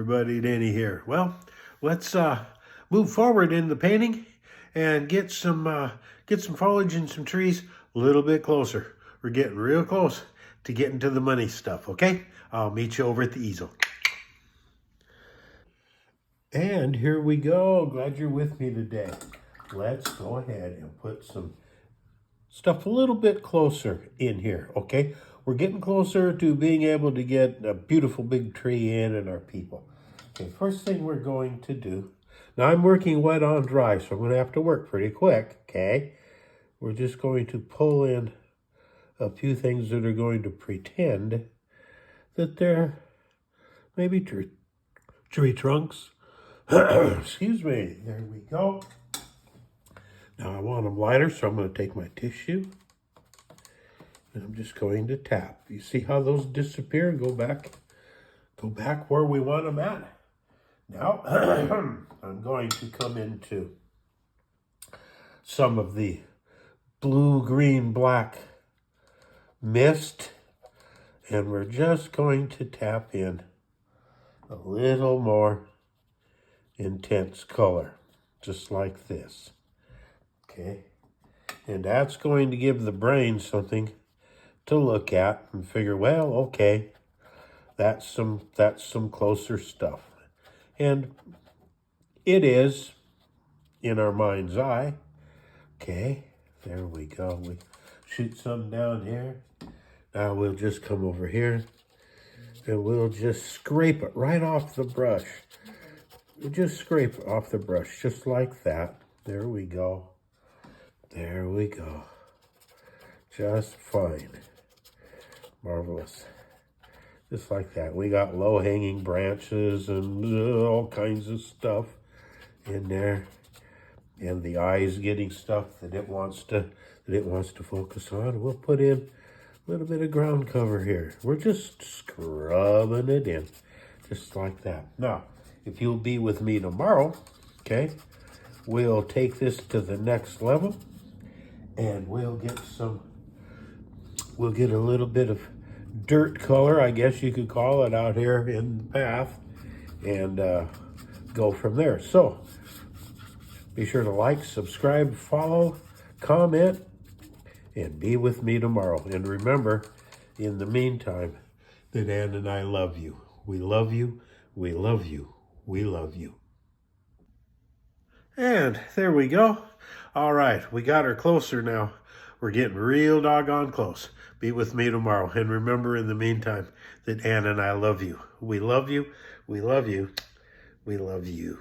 everybody, Danny here. Well, let's move forward in the painting and get some foliage and some trees a little bit closer. We're getting real close to getting to the money stuff, okay? I'll meet you over at the easel. And here we go. Glad you're with me today. Let's go ahead and put some stuff a little bit closer in here, okay? We're getting closer to being able to get a beautiful big tree in and our people. Okay, first thing we're going to do, now I'm working wet on dry, so I'm going to have to work pretty quick, okay? We're just going to pull in a few things that are going to pretend that they're maybe tree trunks. Excuse me, there we go. Now I want them lighter, so I'm going to take my tissue and I'm just going to tap. You see how those disappear and go back where we want them at. Now I'm going to come into some of the blue, green, black mist, and we're just going to tap in a little more intense color, just like this. Okay, and that's going to give the brain something to look at and figure, well, okay, that's some closer stuff. And it is in our mind's eye. Okay, there we go. We shoot some down here. Now we'll just come over here and we'll just scrape it right off the brush. We'll just scrape it off the brush, just like that. There we go. There we go. Just fine. Marvelous. Just like that. We got low-hanging branches and all kinds of stuff in there. And the eye's getting stuff that it wants to focus on. We'll put in a little bit of ground cover here. We're just scrubbing it in. Just like that. Now, if you'll be with me tomorrow, okay, we'll take this to the next level. And we'll get a little bit of dirt color, I guess you could call it, out here in the path, and go from there. So be sure to like, subscribe, follow, comment, and be with me tomorrow. And remember, in the meantime, that Ann and I love you. We love you. We love you. We love you. And there we go. All right, we got her closer now. We're getting real doggone close. Be with me tomorrow. And remember, in the meantime, that Ann and I love you. We love you. We love you. We love you.